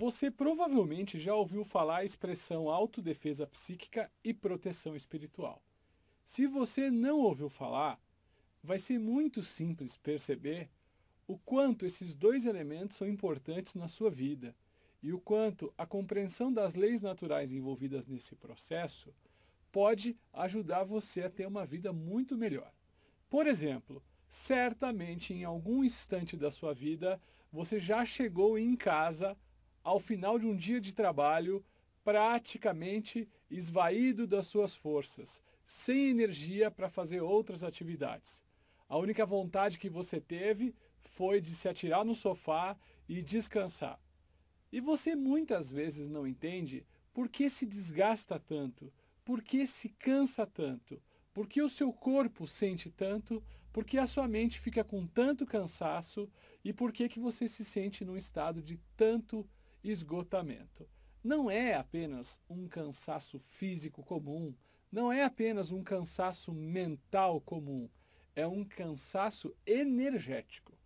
Você provavelmente já ouviu falar a expressão autodefesa psíquica e proteção espiritual. Se você não ouviu falar, vai ser muito simples perceber o quanto esses dois elementos são importantes na sua vida e o quanto a compreensão das leis naturais envolvidas nesse processo pode ajudar você a ter uma vida muito melhor. Por exemplo, certamente em algum instante da sua vida você já chegou em casa ao final de um dia de trabalho praticamente esvaído das suas forças, sem energia para fazer outras atividades. A única vontade que você teve foi de se atirar no sofá e descansar. E você muitas vezes não entende por que se desgasta tanto, por que se cansa tanto, por que o seu corpo sente tanto, por que a sua mente fica com tanto cansaço e por que você se sente num estado de tanto esgotamento. Não é apenas um cansaço físico comum, não é apenas um cansaço mental comum, é um cansaço energético.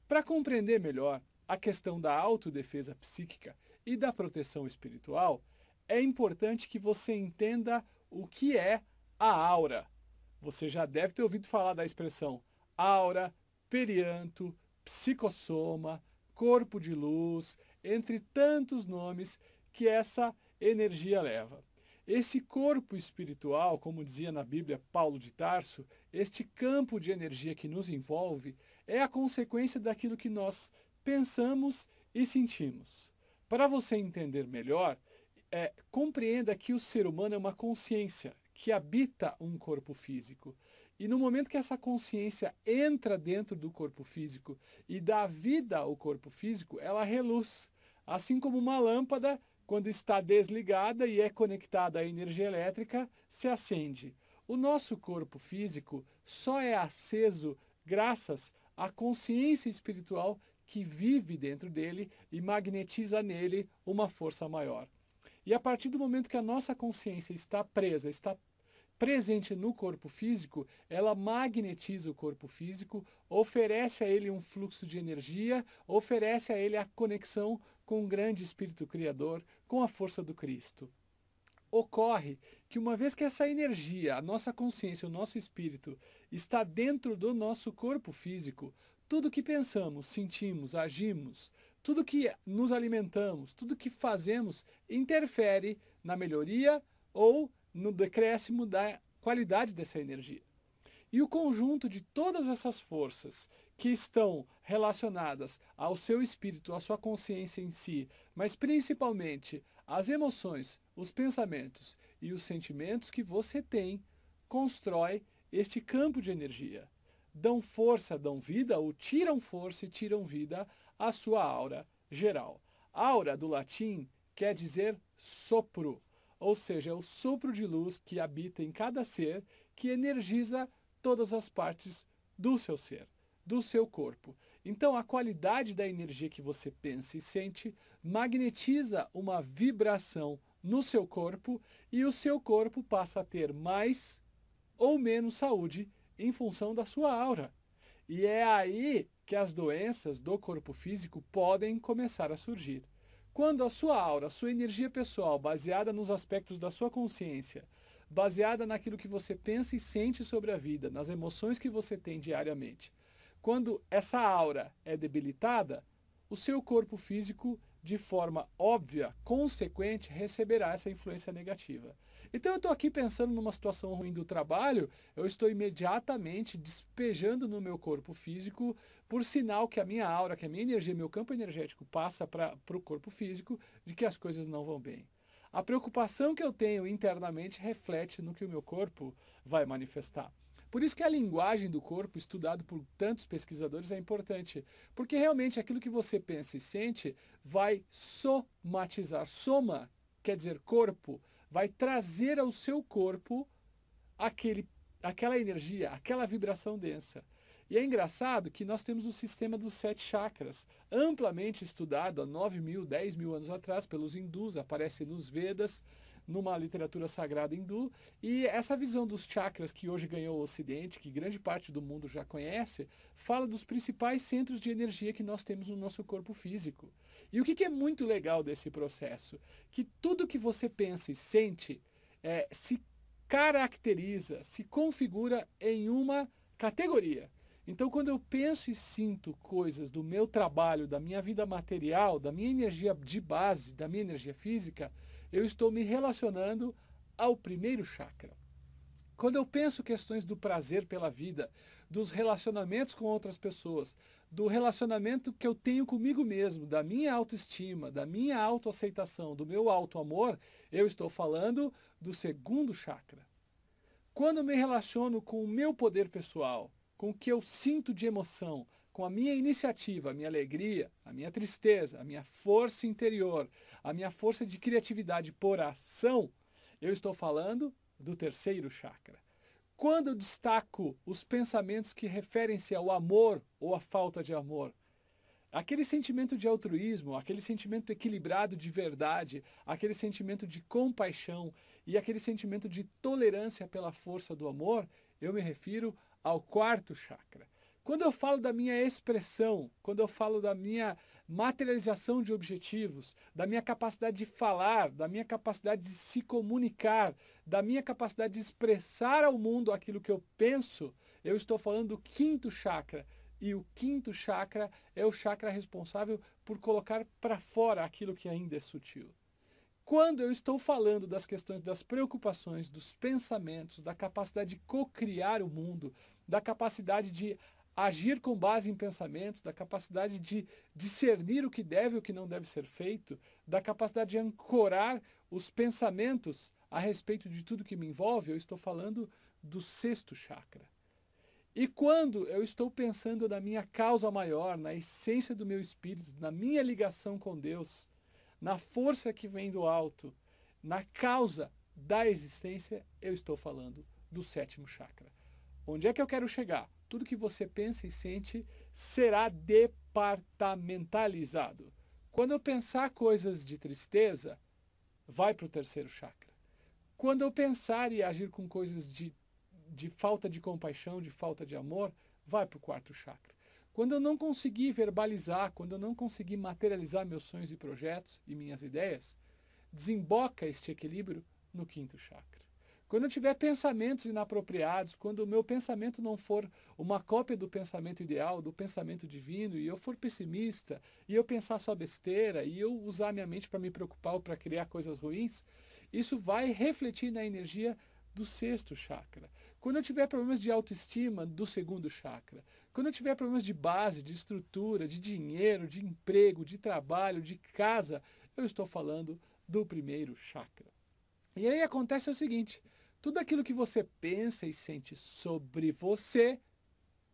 Para compreender melhor a questão da autodefesa psíquica e da proteção espiritual, é importante que você entenda o que é a aura. Você já deve ter ouvido falar da expressão aura, perianto, psicossoma, corpo de luz, entre tantos nomes que essa energia leva. Esse corpo espiritual, como dizia na Bíblia Paulo de Tarso, este campo de energia que nos envolve, é a consequência daquilo que nós pensamos e sentimos. Para você entender melhor, compreenda que o ser humano é uma consciência que habita um corpo físico. E no momento que essa consciência entra dentro do corpo físico e dá vida ao corpo físico, ela reluz. Assim como uma lâmpada, quando está desligada e é conectada à energia elétrica, se acende. O nosso corpo físico só é aceso graças à consciência espiritual que vive dentro dele e magnetiza nele uma força maior. E a partir do momento que a nossa consciência está presa, está presente no corpo físico, ela magnetiza o corpo físico, oferece a ele um fluxo de energia, oferece a ele a conexão com o grande Espírito Criador, com a força do Cristo. Ocorre que uma vez que essa energia, a nossa consciência, o nosso espírito, está dentro do nosso corpo físico, tudo que pensamos, sentimos, agimos, tudo que nos alimentamos, tudo que fazemos, interfere na melhoria ou no decréscimo da qualidade dessa energia. E o conjunto de todas essas forças que estão relacionadas ao seu espírito, à sua consciência em si, mas principalmente as emoções, os pensamentos e os sentimentos que você tem, constrói este campo de energia. Dão força, dão vida, ou tiram força e tiram vida à sua aura geral. Aura, do latim, quer dizer sopro, ou seja, é o sopro de luz que habita em cada ser, que energiza todas as partes do seu ser, do seu corpo. Então, a qualidade da energia que você pensa e sente magnetiza uma vibração no seu corpo e o seu corpo passa a ter mais ou menos saúde em função da sua aura. E é aí que as doenças do corpo físico podem começar a surgir. Quando a sua aura, a sua energia pessoal, baseada nos aspectos da sua consciência, baseada naquilo que você pensa e sente sobre a vida, nas emoções que você tem diariamente, quando essa aura é debilitada, o seu corpo físico, de forma óbvia, consequente, receberá essa influência negativa. Então eu estou aqui pensando numa situação ruim do trabalho, eu estou imediatamente despejando no meu corpo físico, por sinal que a minha aura, que a minha energia, meu campo energético passa para o corpo físico, de que as coisas não vão bem. A preocupação que eu tenho internamente reflete no que o meu corpo vai manifestar. Por isso que a linguagem do corpo, estudado por tantos pesquisadores, é importante. Porque realmente aquilo que você pensa e sente vai somatizar. Soma quer dizer corpo, vai trazer ao seu corpo aquela energia, aquela vibração densa. E é engraçado que nós temos o sistema dos 7 chakras, amplamente estudado há 9.000, 10.000 anos atrás pelos hindus, aparece nos Vedas, numa literatura sagrada hindu, e essa visão dos chakras que hoje ganhou o Ocidente, que grande parte do mundo já conhece, fala dos principais centros de energia que nós temos no nosso corpo físico. E o que é muito legal desse processo? Que tudo que você pensa e sente se caracteriza, se configura em uma categoria. Então, quando eu penso e sinto coisas do meu trabalho, da minha vida material, da minha energia de base, da minha energia física, eu estou me relacionando ao primeiro chakra. Quando eu penso questões do prazer pela vida, dos relacionamentos com outras pessoas, do relacionamento que eu tenho comigo mesmo, da minha autoestima, da minha autoaceitação, do meu autoamor, eu estou falando do segundo chakra. Quando eu me relaciono com o meu poder pessoal, com o que eu sinto de emoção, com a minha iniciativa, a minha alegria, a minha tristeza, a minha força interior, a minha força de criatividade por ação, eu estou falando do terceiro chakra. Quando eu destaco os pensamentos que referem-se ao amor ou à falta de amor, aquele sentimento de altruísmo, aquele sentimento equilibrado de verdade, aquele sentimento de compaixão e aquele sentimento de tolerância pela força do amor, eu me refiro ao quarto chakra. Quando eu falo da minha expressão, quando eu falo da minha materialização de objetivos, da minha capacidade de falar, da minha capacidade de se comunicar, da minha capacidade de expressar ao mundo aquilo que eu penso, eu estou falando do quinto chakra. E o quinto chakra é o chakra responsável por colocar para fora aquilo que ainda é sutil. Quando eu estou falando das questões das preocupações, dos pensamentos, da capacidade de co-criar o mundo, da capacidade de agir com base em pensamentos, da capacidade de discernir o que deve e o que não deve ser feito, da capacidade de ancorar os pensamentos a respeito de tudo que me envolve, eu estou falando do sexto chakra. E quando eu estou pensando na minha causa maior, na essência do meu espírito, na minha ligação com Deus, na força que vem do alto, na causa da existência, eu estou falando do sétimo chakra. Onde é que eu quero chegar? Tudo que você pensa e sente será departamentalizado. Quando eu pensar coisas de tristeza, vai para o terceiro chakra. Quando eu pensar e agir com coisas de falta de compaixão, de falta de amor, vai para o quarto chakra. Quando eu não conseguir verbalizar, quando eu não conseguir materializar meus sonhos e projetos e minhas ideias, desemboca este equilíbrio no quinto chakra. Quando eu tiver pensamentos inapropriados, quando o meu pensamento não for uma cópia do pensamento ideal, do pensamento divino, e eu for pessimista, e eu pensar só besteira, e eu usar minha mente para me preocupar ou para criar coisas ruins, isso vai refletir na energia do sexto chakra. Quando eu tiver problemas de autoestima, do segundo chakra. Quando eu tiver problemas de base, de estrutura, de dinheiro, de emprego, de trabalho, de casa, eu estou falando do primeiro chakra. E aí acontece o seguinte, tudo aquilo que você pensa e sente sobre você,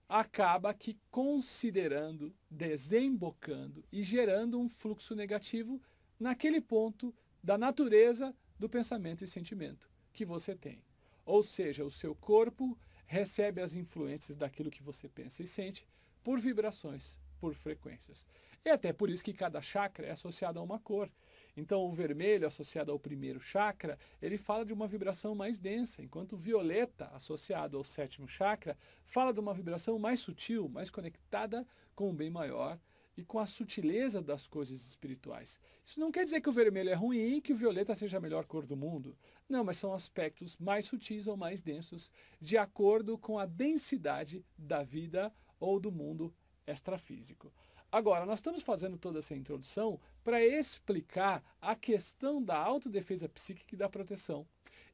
acaba aqui considerando, desembocando e gerando um fluxo negativo naquele ponto da natureza do pensamento e sentimento que você tem. Ou seja, o seu corpo recebe as influências daquilo que você pensa e sente por vibrações, por frequências. E até por isso que cada chakra é associado a uma cor. Então o vermelho associado ao primeiro chakra, ele fala de uma vibração mais densa, enquanto o violeta associado ao sétimo chakra fala de uma vibração mais sutil, mais conectada com o bem maior e com a sutileza das coisas espirituais. Isso não quer dizer que o vermelho é ruim e que o violeta seja a melhor cor do mundo. Não, mas são aspectos mais sutis ou mais densos, de acordo com a densidade da vida ou do mundo extrafísico. Agora, nós estamos fazendo toda essa introdução para explicar a questão da autodefesa psíquica e da proteção.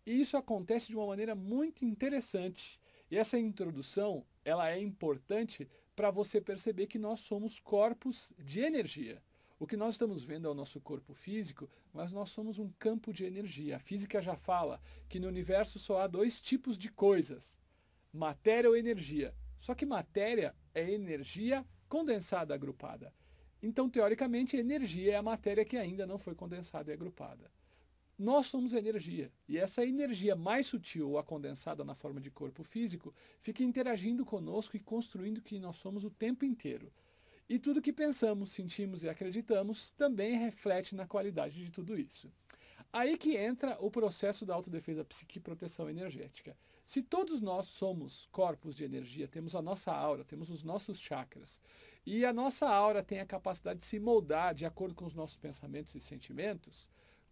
E isso acontece de uma maneira muito interessante. E essa introdução, ela é importante para você perceber que nós somos corpos de energia. O que nós estamos vendo é o nosso corpo físico, mas nós somos um campo de energia. A física já fala que no universo só há 2 tipos de coisas, matéria ou energia. Só que matéria é energia condensada agrupada. Então, teoricamente, a energia é a matéria que ainda não foi condensada e agrupada. Nós somos energia, e essa energia mais sutil, ou a condensada na forma de corpo físico, fica interagindo conosco e construindo o que nós somos o tempo inteiro. E tudo que pensamos, sentimos e acreditamos também reflete na qualidade de tudo isso. Aí que entra o processo da autodefesa psíquica e proteção energética. Se todos nós somos corpos de energia, temos a nossa aura, temos os nossos chakras, e a nossa aura tem a capacidade de se moldar de acordo com os nossos pensamentos e sentimentos,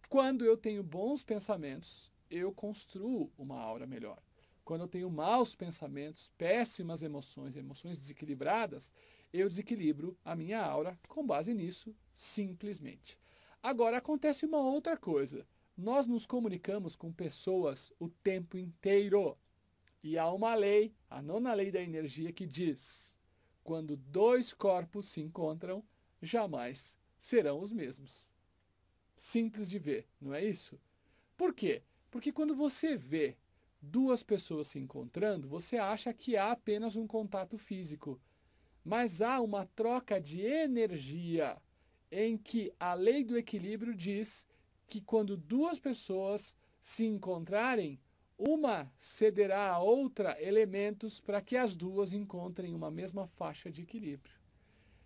quando eu tenho bons pensamentos, eu construo uma aura melhor. Quando eu tenho maus pensamentos, péssimas emoções, emoções desequilibradas, eu desequilibro a minha aura com base nisso, simplesmente. Agora, acontece uma outra coisa. Nós nos comunicamos com pessoas o tempo inteiro. E há uma lei, a nona lei da energia, que diz: quando dois corpos se encontram, jamais serão os mesmos. Simples de ver, não é isso? Por quê? Porque quando você vê duas pessoas se encontrando, você acha que há apenas um contato físico. Mas há uma troca de energia, em que a lei do equilíbrio diz que quando duas pessoas se encontrarem, uma cederá à outra elementos para que as duas encontrem uma mesma faixa de equilíbrio.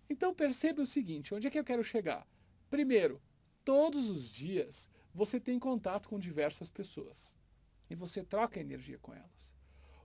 Então perceba o seguinte, onde é que eu quero chegar? Primeiro, todos os dias você tem contato com diversas pessoas e você troca energia com elas.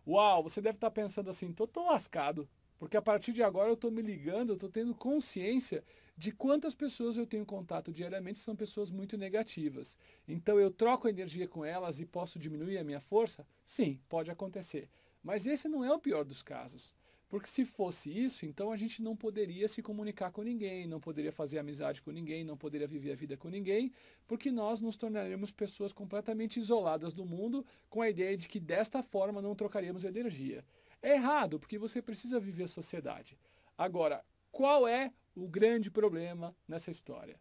Uau, você deve estar pensando assim, tô lascado, porque a partir de agora eu estou me ligando, eu estou tendo consciência de quantas pessoas eu tenho contato diariamente são pessoas muito negativas. Então eu troco energia com elas e posso diminuir a minha força? Sim, pode acontecer. Mas esse não é o pior dos casos. Porque se fosse isso, então a gente não poderia se comunicar com ninguém, não poderia fazer amizade com ninguém, não poderia viver a vida com ninguém, porque nós nos tornaremos pessoas completamente isoladas do mundo com a ideia de que desta forma não trocaríamos energia. É errado, porque você precisa viver a sociedade. Agora, qual é o grande problema nessa história?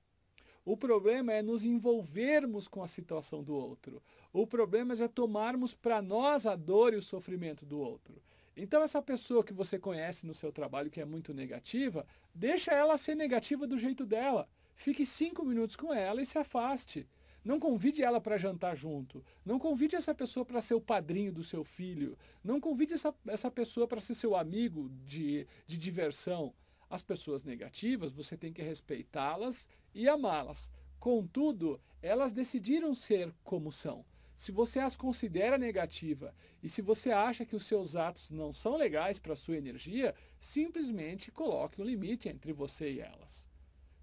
O problema é nos envolvermos com a situação do outro. O problema é tomarmos para nós a dor e o sofrimento do outro. Então essa pessoa que você conhece no seu trabalho que é muito negativa, deixa ela ser negativa do jeito dela. Fique 5 minutos com ela e se afaste. Não convide ela para jantar junto. Não convide essa pessoa para ser o padrinho do seu filho. Não convide essa pessoa para ser seu amigo de diversão. As pessoas negativas, você tem que respeitá-las e amá-las. Contudo, elas decidiram ser como são. Se você as considera negativa e se você acha que os seus atos não são legais para a sua energia, simplesmente coloque um limite entre você e elas.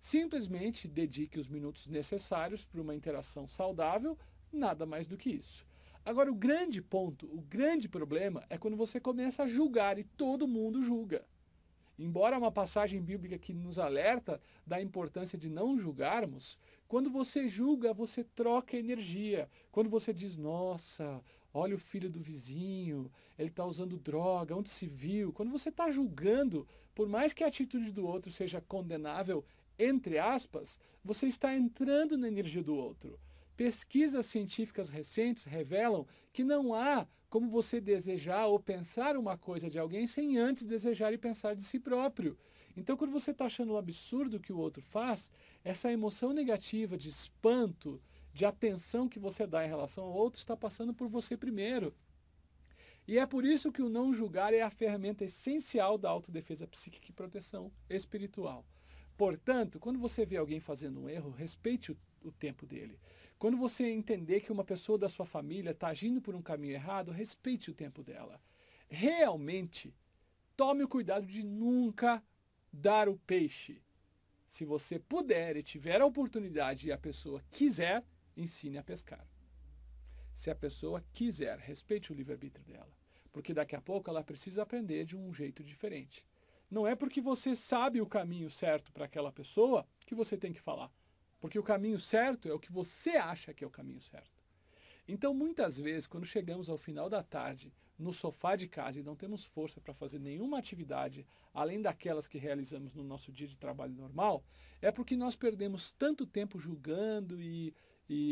Simplesmente dedique os minutos necessários para uma interação saudável, nada mais do que isso. Agora, o grande ponto, o grande problema é quando você começa a julgar e todo mundo julga. Embora uma passagem bíblica que nos alerta da importância de não julgarmos, quando você julga, você troca energia. Quando você diz, nossa, olha o filho do vizinho, ele está usando droga, onde se viu? Quando você está julgando, por mais que a atitude do outro seja condenável, entre aspas, você está entrando na energia do outro. Pesquisas científicas recentes revelam que não há como você desejar ou pensar uma coisa de alguém sem antes desejar e pensar de si próprio. Então, quando você está achando um absurdo o que o outro faz, essa emoção negativa de espanto, de atenção que você dá em relação ao outro está passando por você primeiro. E é por isso que o não julgar é a ferramenta essencial da autodefesa psíquica e proteção espiritual. Portanto, quando você vê alguém fazendo um erro, respeite o tempo dele. Quando você entender que uma pessoa da sua família está agindo por um caminho errado, respeite o tempo dela. Realmente, tome o cuidado de nunca dar o peixe. Se você puder e tiver a oportunidade e a pessoa quiser, ensine a pescar. Se a pessoa quiser, respeite o livre-arbítrio dela. Porque daqui a pouco ela precisa aprender de um jeito diferente. Não é porque você sabe o caminho certo para aquela pessoa que você tem que falar. Porque o caminho certo é o que você acha que é o caminho certo. Então, muitas vezes, quando chegamos ao final da tarde, no sofá de casa e não temos força para fazer nenhuma atividade, além daquelas que realizamos no nosso dia de trabalho normal, é porque nós perdemos tanto tempo julgando e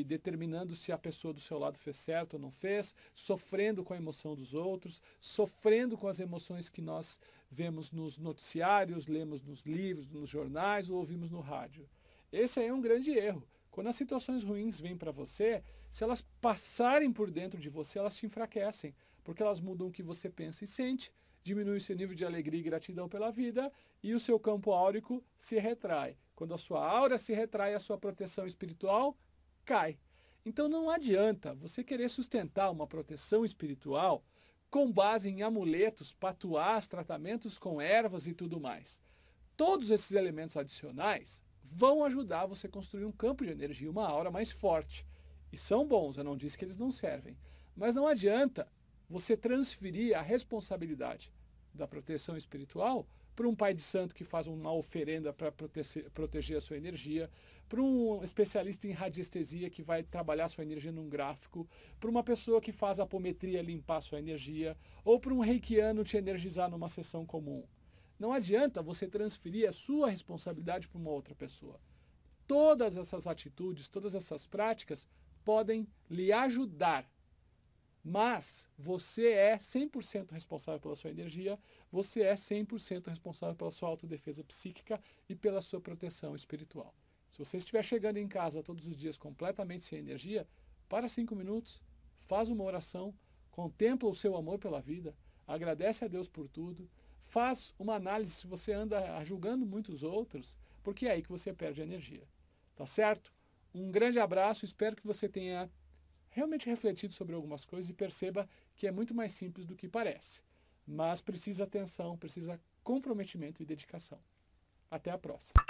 determinando se a pessoa do seu lado fez certo ou não fez, sofrendo com a emoção dos outros, sofrendo com as emoções que nós vemos nos noticiários, lemos nos livros, nos jornais ou ouvimos no rádio. Esse aí é um grande erro. Quando as situações ruins vêm para você, se elas passarem por dentro de você, elas te enfraquecem, porque elas mudam o que você pensa e sente, diminui o seu nível de alegria e gratidão pela vida e o seu campo áurico se retrai. Quando a sua aura se retrai, a sua proteção espiritual cai. Então não adianta você querer sustentar uma proteção espiritual com base em amuletos, patuás, tratamentos com ervas e tudo mais. Todos esses elementos adicionais vão ajudar você a construir um campo de energia, uma aura mais forte. E são bons, eu não disse que eles não servem. Mas não adianta você transferir a responsabilidade da proteção espiritual para um pai de santo que faz uma oferenda para proteger a sua energia, para um especialista em radiestesia que vai trabalhar a sua energia num gráfico, para uma pessoa que faz apometria limpar a sua energia, ou para um reikiano te energizar numa sessão comum. Não adianta você transferir a sua responsabilidade para uma outra pessoa. Todas essas atitudes, todas essas práticas podem lhe ajudar. Mas você é 100% responsável pela sua energia, você é 100% responsável pela sua autodefesa psíquica e pela sua proteção espiritual. Se você estiver chegando em casa todos os dias completamente sem energia, para 5 minutos, faz uma oração, contempla o seu amor pela vida, agradece a Deus por tudo, faz uma análise se você anda julgando muitos outros, porque é aí que você perde energia. Tá certo? Um grande abraço, espero que você tenha realmente refletido sobre algumas coisas e perceba que é muito mais simples do que parece. Mas precisa atenção, precisa comprometimento e dedicação. Até a próxima.